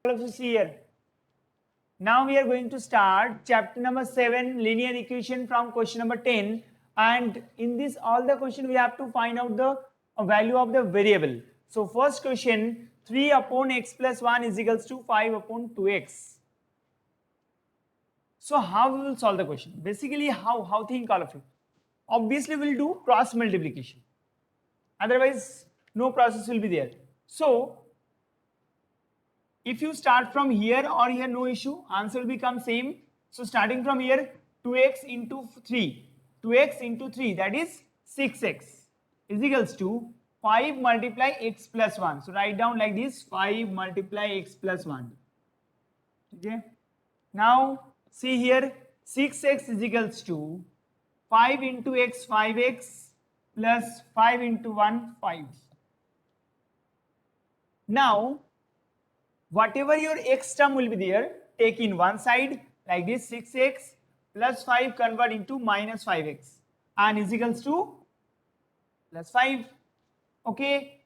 of you see here. Now we are going to start chapter number 7, linear equation from question number 10. And in this all the question we have to find out the value of the variable. So first question, 3 upon x plus 1 is equals to 5 upon 2x. So how we will solve the question? Basically how think all of you? Obviously we will do cross multiplication. Otherwise no process will be there. So if you start from here or here, no issue, answer will become same. So starting from here, 2x into 3, 2x into 3, that is 6x is equals to 5 multiply x plus 1. So write down like this, 5 multiply x plus 1. Okay. Now see here, 6x is equals to 5 into x, 5x plus 5 into 1, 5. Now whatever your x term will be there, take in one side like this, 6x plus 5 convert into minus 5x and is equals to plus 5. Okay.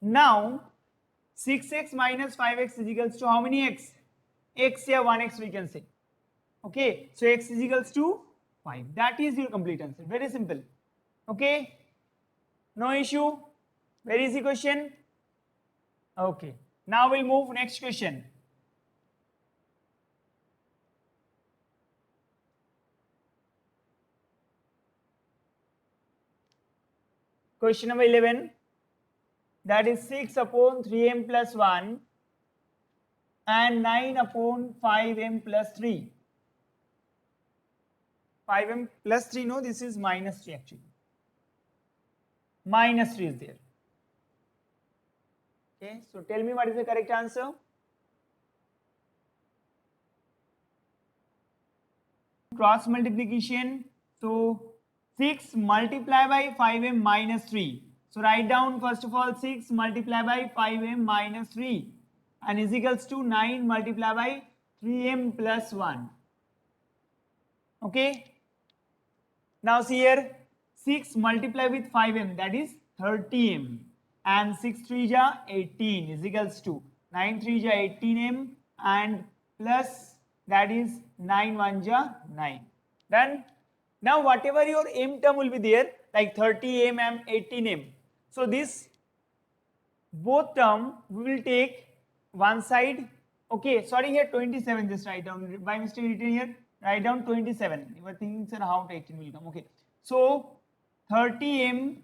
Now 6x minus 5x is equals to how many x? X here 1x we can say. Okay. So x is equals to 5. That is your complete answer. Very simple. Okay. No issue. Very easy question. Okay. Now we'll move next question. Question number 11, that is 6 upon 3m plus 1 and 9 upon 5m plus 3. 5m plus 3, no, this is minus 3 actually. Minus 3 is there. Okay, so tell me what is the correct answer? Cross multiplication. So 6 multiply by 5m minus 3. So write down first of all 6 multiply by 5m minus 3 and is equals to 9 multiply by 3m plus 1. Okay. Now see here, 6 multiply with 5m, that is 30m, and 6 3 ja 18 is equals to 9 3 ja 18m and plus that is 9 1 ja 9. Done. Now whatever your m term will be there, like 30m and 18m, so this both term we will take one side. Okay, sorry, here 27, just write down, by mistake written here, write down 27. You are thinking, sir, how 18 will come? Okay, so 30m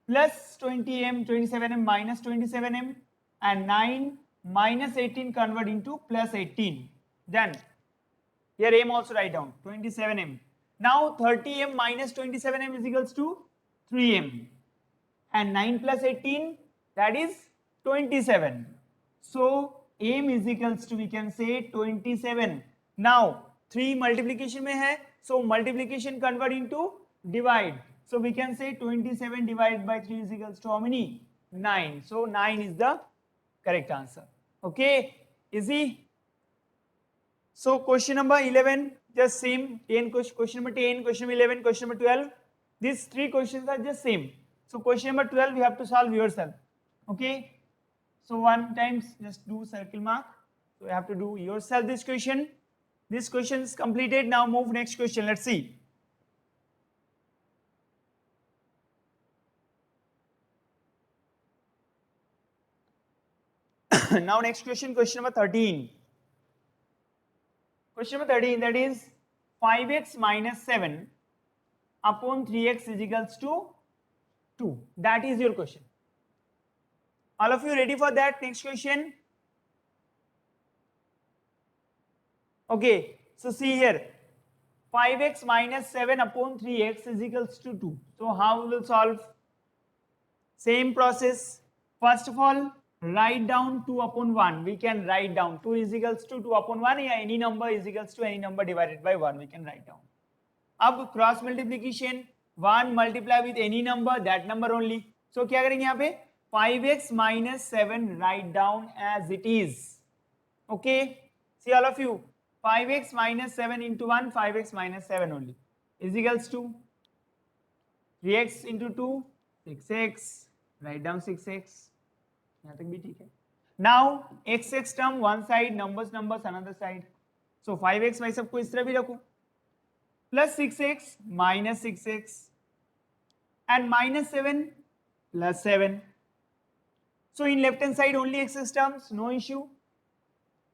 plus 20m, 27m minus 27m, and 9 minus 18 convert into plus 18. Done. Here m also write down 27m. Now 30m minus 27m is equals to 3m, and 9 plus 18, that is 27. So m is equals to, we can say, 27. Now 3 multiplication में है, so multiplication convert into divide. So we can say 27 divided by 3 is equals to how many? 9. So 9 is the correct answer. Okay, easy. So question number 11, just same. 10 question number 10, question number 11, question number 12. These 3 questions are just same. So question number 12 you have to solve yourself. Okay. So one times just do circle mark. So you have to do yourself this question. This question is completed. Now move next question. Let's see. Now next question, question number 13. Question number 13, that is 5x minus 7 upon 3x is equals to 2. That is your question. All of you ready for that? Next question. Okay, so see here, 5x minus 7 upon 3x is equals to 2. So how we will solve? Same process. First of all, write down 2 upon 1. We can write down 2 is equals to 2 upon 1, या any number is equals to any number divided by 1. We can write down. अब cross multiplication, 1 multiply with any number, that number only. So क्या करेंगे यहाँ पे? 5x minus 7 write down as it is. Okay. See all of you. 5x minus 7 into 1, 5x minus 7 only is equals to 3x into 2, 6x. Write down 6x. यहाँ तक भी ठीक है. Now x term one side, numbers another side. So 5x भाई सबको इस तरह भी रखो, plus 6x minus 6x and minus 7 plus 7. So in left hand side only x terms, no issue.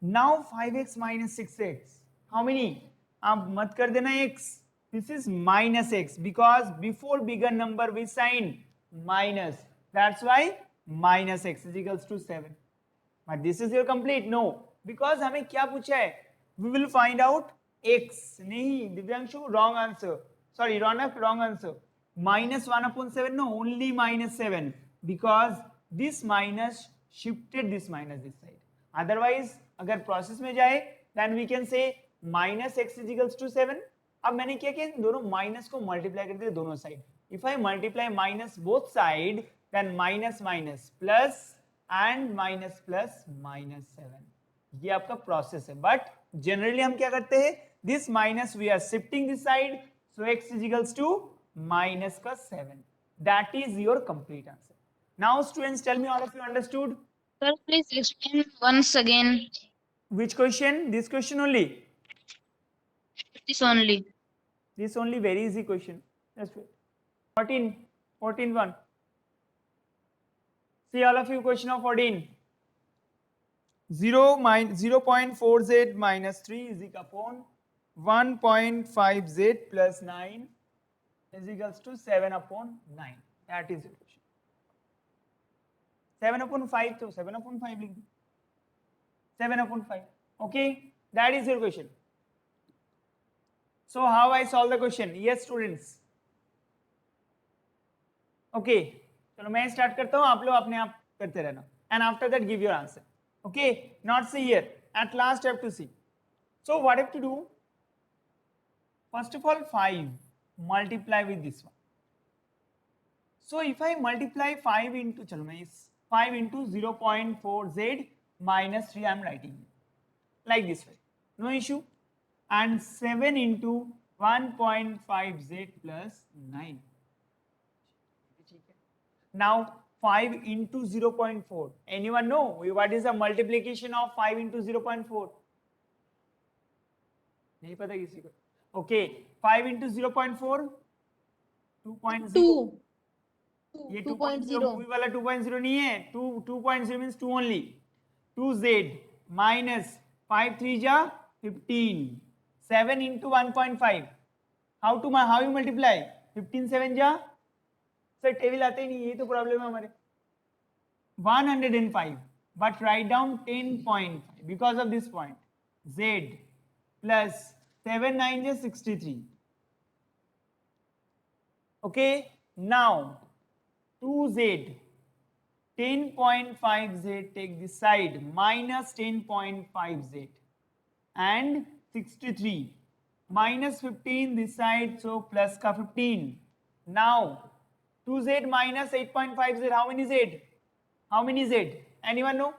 Now 5x minus 6x, how many? आप मत कर देना x. This is minus x because before bigger number we sign minus. That's why minus x is equals to 7. But this is your complete? No, because हमें क्या पूछा है? We will find out x. नहीं, Divyanshu, wrong answer. Sorry, wrong answer. Minus 1/7, no, only minus 7 because this minus shifted this minus this side. Otherwise, अगर process में जाए then we can say minus x is equals to 7. अब मैंने क्या किया, दोनों minus को मल्टीप्लाई कर दिया दोनों side. If I multiply minus both side, then minus minus plus and minus plus minus 7. ये आपका प्रोसेस है. बट जनरली हम क्या करते हैं, this minus we are shifting this side, so x is equals to minus का 7. That is your complete answer. Now students, tell me, all of you understood? Sir, please explain once again. Which question? This question only. This only. This only, very easy question. Just wait. 14 one. See all of you, question of 14. 0.4z minus 3 is equal upon 1.5z plus 9 is equals to 7 upon 9. That is your question. 7 upon 5, so 7 upon 5 लिख दो. 7 upon 5. Okay, that is your question. So how I solve the question? Yes students. Okay, चलो मैं start करता हूँ, आप लोग अपने आप करते रहना. And after that give your answer. Okay, not see here. At last you have to see. So what I have to do? First of all, 5 multiply with this one. So if I multiply 5 into, चलो मैं इस 5 into 0.4z minus 3 I am writing like this way, no issue. And 7 into 1.5z plus 9. Now 5 into 0.4. Anyone know what is the multiplication of 5 into 0.4? नहीं पता किसी को? Okay, 5 into 0.4 2.0. ये 2.0 कोई वाला 2.0 नहीं है. 2.0 means 2 only. 2z minus 5 3 जा 15. 7 into 1.5. How you multiply? 15 7 जा. सर टेबल आते ही नहीं, ये तो प्रॉब्लम है हमारे. 105. But write down 10.5 because of this point. Z plus 7 9 is 63. Okay, now 2z 10.5z take this side minus 10.5z and 63 minus 15 this side, so plus का 15. Now 2z minus 8.5z, how many z? How many z? Anyone know?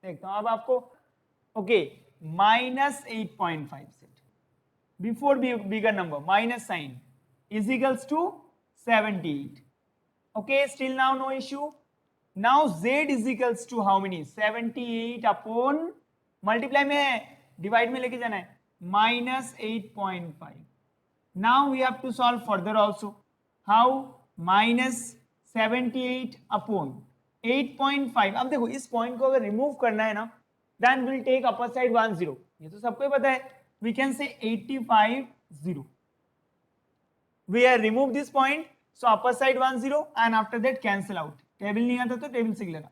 देखता हूँ अब आपको. Okay, minus 8.5z before bigger number minus sign is equals to 78. Okay, still now no issue. Now z is equals to how many? 78 upon multiply में है, divide में लेके जाना है, minus 8.5. Now we have to solve further also. How? Minus 78 upon 8.5. अब देखो इस point को अगर रिमूव करना है ना, then we'll take upper side 1 0. ये तो सबको ही पता है. We can say 85 0. We have removed this point, so upper side 1 0 and after that cancel out. Table नहीं आता तो टेबल सीख लेना.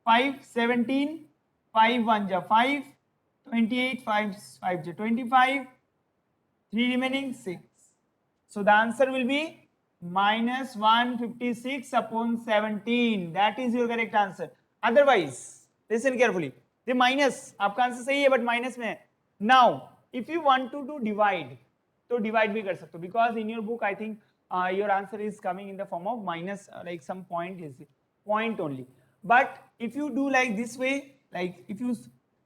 5 17 5 1 जा 5 28 5 5 जा 25 3 remaining 6. So the answer will be minus 156 upon 17. That is your correct answer. Otherwise, listen carefully. The minus आपका answer सही है but minus में है. Now, if you want to do divide, तो divide भी कर सकते हो because in your book I think your answer is coming in the form of minus like some point is point only. But if you do like this way, like if you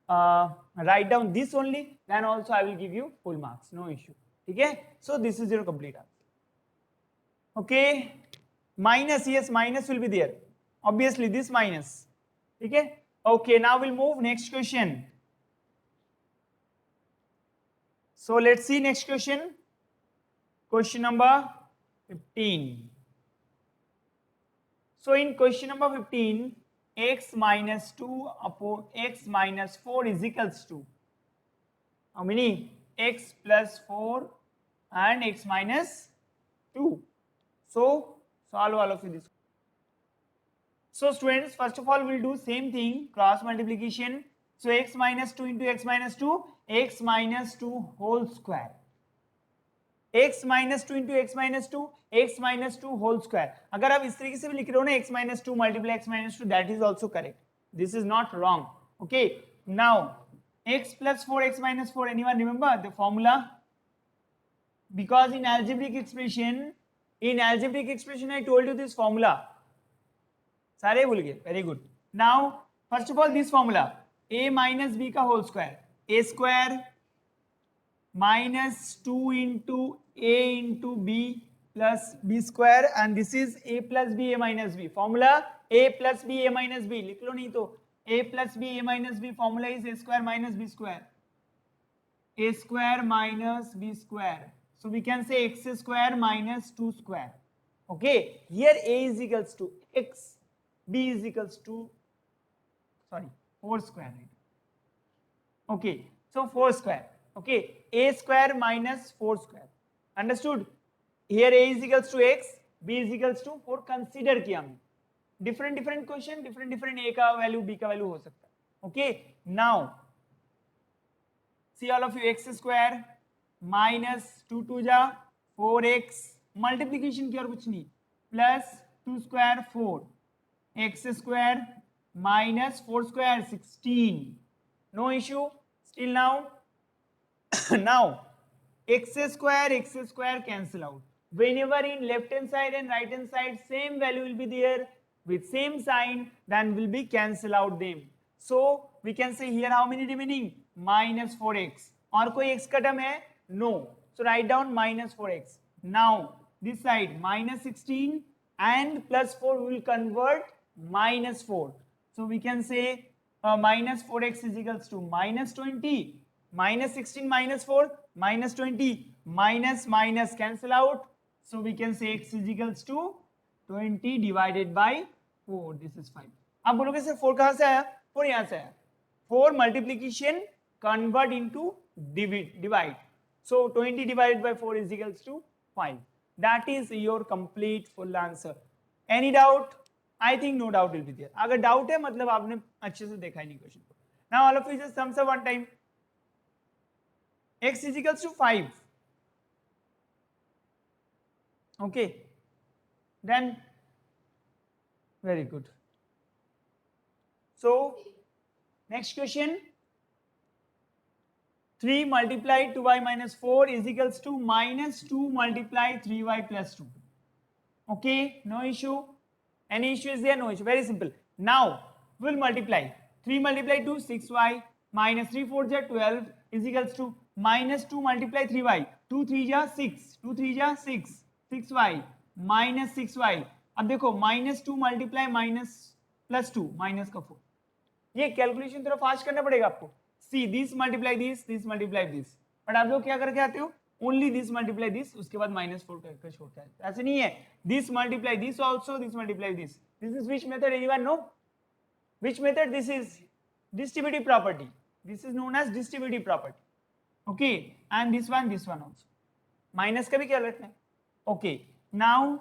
write down this only, then also I will give you full marks, no issue. ठीक है? So this is your complete answer. Okay, minus, yes, minus will be there. Obviously this minus. ठीक है? Okay, now we'll move next question. So let's see next question. Question number 15. So in question number 15, x minus 2 upon x minus 4 is equals to how many? X plus 4 and x minus 2. So solve all of this. So students, first of all we'll do same thing, cross multiplication. So x minus 2 into x minus 2, x minus 2 whole square. x minus 2 into x minus 2, x minus 2 whole square. अगर आप इस तरीके से भी लिख रहे हो ना x minus 2 multiply x minus 2, that is also correct. This is not wrong. Okay. Now x plus 4 x minus 4, anyone remember the formula? Because in algebraic expression I told you this formula. सारे भूल गए. Very good. Now first of all this formula, a minus b का whole square, a square minus 2 into a into b plus b square, and this is a plus b a minus b. Formula a plus b a minus b. लिख लो नहीं तो a plus b a minus b. Formula is a square minus b square. A square minus b square. So we can say x square minus 2 square. Okay. Here a is equals to x, b is equals to 4 square. Right? Okay. So 4 square. Okay, a square minus 4 square. Understood? Here a is equals to x, b is equals to 4. Consider किया हमने. Different question, different a का value, b का value हो सकता है. Okay, now see all of you, x square minus 2 2 जा 4x, multiplication की और कुछ नहीं, plus 2 square 4, x square minus 4 square 16. No issue. Still now. Now x square cancel out. Whenever in left hand side and right hand side same value will be there with same sign, then will be cancel out them. So we can say here how many remaining? Minus 4x. और कोई x का term है? No. So write down minus 4x. Now this side minus 16 and plus 4 will convert minus 4. So we can say minus 4x is equals to minus 20. Minus 16 minus 4 minus 20, minus minus cancel out. So we can say x is equals to 20 divided by 4. This is 5. आप बोलोगे sir 4 कहाँ से आया? 4 यहाँ से आया. 4 multiplication convert into divide. So 20 divided by 4 is equals to 5. That is your complete full answer. Any doubt? I think no doubt will be there. अगर doubt है मतलब आपने अच्छे से देखा ही नहीं क्वेश्चन को. Now all of you just sums up one time. X is equals to 5. Okay. Then very good. So next question. 3 multiplied 2y minus 4 is equals to minus 2 multiplied 3y plus 2. Okay, no issue. Any issue is there? No issue. Very simple. Now we'll multiply. 3 multiplied 2, 6y minus 3 4 ja 12 is equals to minus 2 multiply 3y. 2 3 ja 6, 2 3 ja 6, 6y minus 6y. अब देखो minus 2 multiply minus plus 2 minus का 4. ये calculation थोड़ा fast करना पड़ेगा आपको. See this multiply this multiply this. But आप लोग क्या करके आते हो? Only this multiply this, उसके बाद minus 4 करके छोड़ता है. ऐसे नहीं है. This multiply this also, this multiply this. This is which method? Anyone know? Which method? This is distributive property. This is known as distributive property. Okay, and this one also. Minus का भी क्या रखना है? Okay, now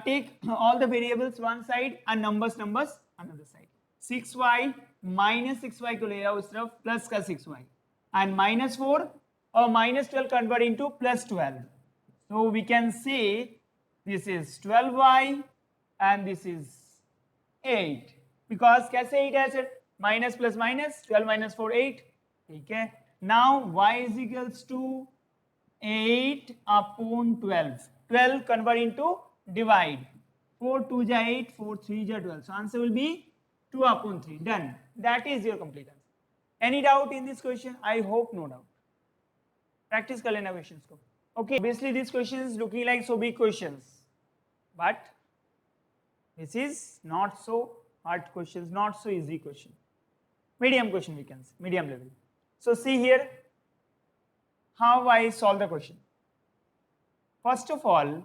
take all the variables one side and numbers another side. 6y minus 6y को ले आओ उस तरफ, plus का 6y and minus 4 or minus 12 convert into plus 12. So we can say this is 12y and this is 8. Because कैसे 8 है sir? Minus plus minus 12 minus 4 8. ठीक है. Now y is equals to 8 upon 12. 12 convert into divide. 4 2 ja 8, 4 3 ja 12. So answer will be 2 upon 3. Done. That is your complete answer. Any doubt in this question? I hope no doubt. Practice कर लेना questions को. Okay, obviously this question is looking like so big questions, but this is not so hard questions, not so easy question. medium question we can say, medium level. So see here how I solve the question. First of all,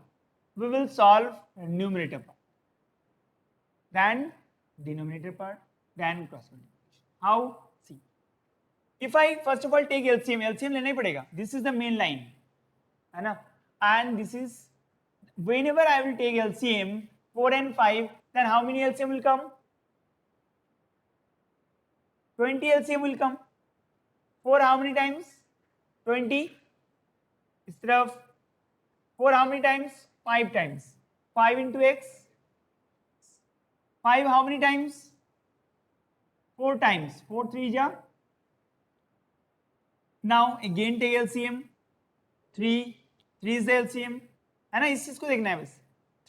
we will solve numerator part, then denominator part, then cross multiplication. How? See. If I first of all take LCM, LCM लेना ही पड़ेगा. This is the main line, है ना? And this is whenever I will take LCM 4 and 5, then how many LCM will come? 20 LCM will come. 4 how many times? 20. इस तरफ 4 how many times? 5 times. 5 into x. 5 how many times? 4 times. 4 3 ja. Now again take LCM. 3 is the LCM. है ना, इस चीज को देखना है बस.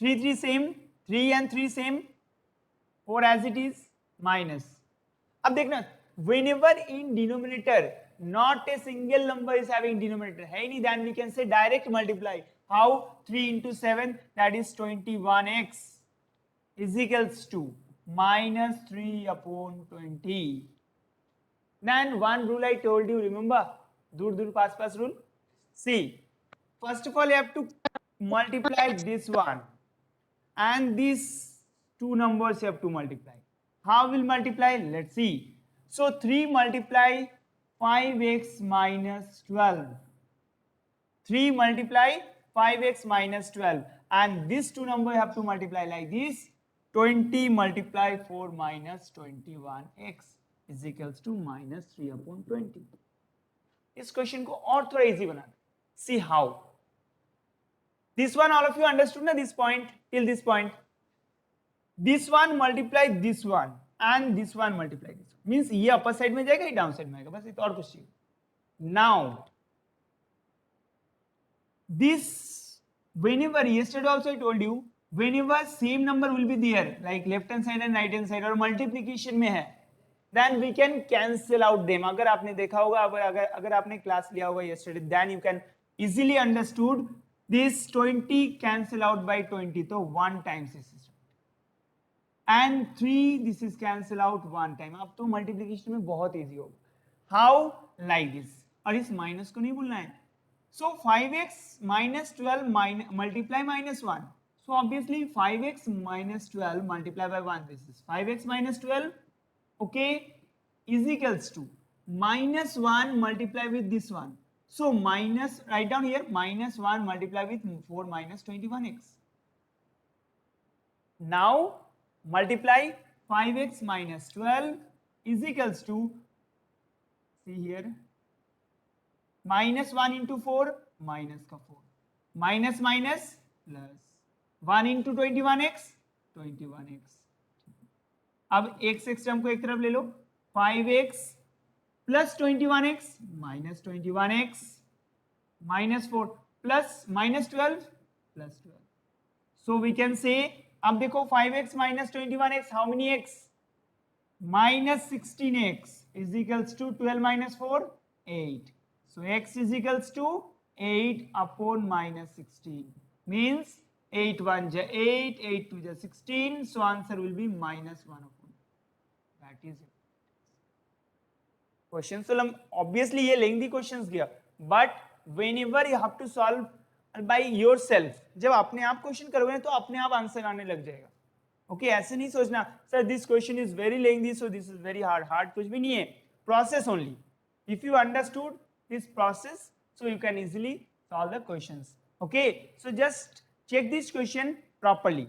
3 3 same. 3 and 3 same. 4 as it is minus. अब देखना, whenever in denominator not a single number is having denominator, है नहीं, then we can say direct multiply. How? 3 into 7, that is 21x is equals to minus 3 upon 20. Then one rule I told you, remember? दूर दूर पास पास rule. See, first of all you have to multiply this one and these two numbers you have to multiply. How will multiply? Let's see. So 3 multiply 5x minus 12. 3 multiply 5x minus 12, and these two numbers have to multiply like this. 20 multiply 4 minus 21x is equals to minus 3 upon 20. इस question को और थोड़ा easy बना दे. See how. This one all of you understood na, this point till this point. This one multiply this one and this one multiply this one. Means ये upper side में जाएगा, ये down side में आएगा, बस इतना और कुछ चाहिए. Now this, whenever yesterday also I told you, whenever same number will be there, like left hand side and right hand side, और multiplication में है, then we can cancel out them. अगर आपने देखा होगा, अगर आपने क्लास लिया होगा yesterday, then you can easily understood this 20 cancel out by 20, तो 1 times this is, and 3 this is cancel out 1 time. अब तो multiplication में बहुत easy होगा. How? Like this. और इस minus को नहीं भूलना है. So 5x minus 12 multiply minus 1. So obviously 5x minus 12 multiply by 1. This is 5x minus 12. Okay, is equals to minus 1 multiply with this one. So minus, write down here, minus 1 multiply with 4 minus 21x. Now multiply 5x minus 12 is equals to, see here, minus 1 into 4 minus का 4, minus minus plus 1 into 21x 21x. अब x term को एक तरफ ले लो, 5x plus 21x minus 21x minus 4 plus minus 12 plus 12. So we can say, अब देखो 5x minus 21x, how many x? Minus 16x is equals to 12 minus 4, 8. So x is equals to 8 upon minus 16. Means 8 1 ja 8, 8 2 ja 16. So answer will be minus 1 upon. That is it. Questions तो obviously ये lengthy questions गया, but whenever you have to solve by yourself, जब अपने आप question करोगे तो अपने आप आंसर आने लग जाएगा. ओके ऐसे नहीं सोचना sir this question is very lengthy so this is very hard. Hard कुछ भी नहीं है, process only. If you understood this process, so you can easily solve the questions. Okay, so just check this question properly.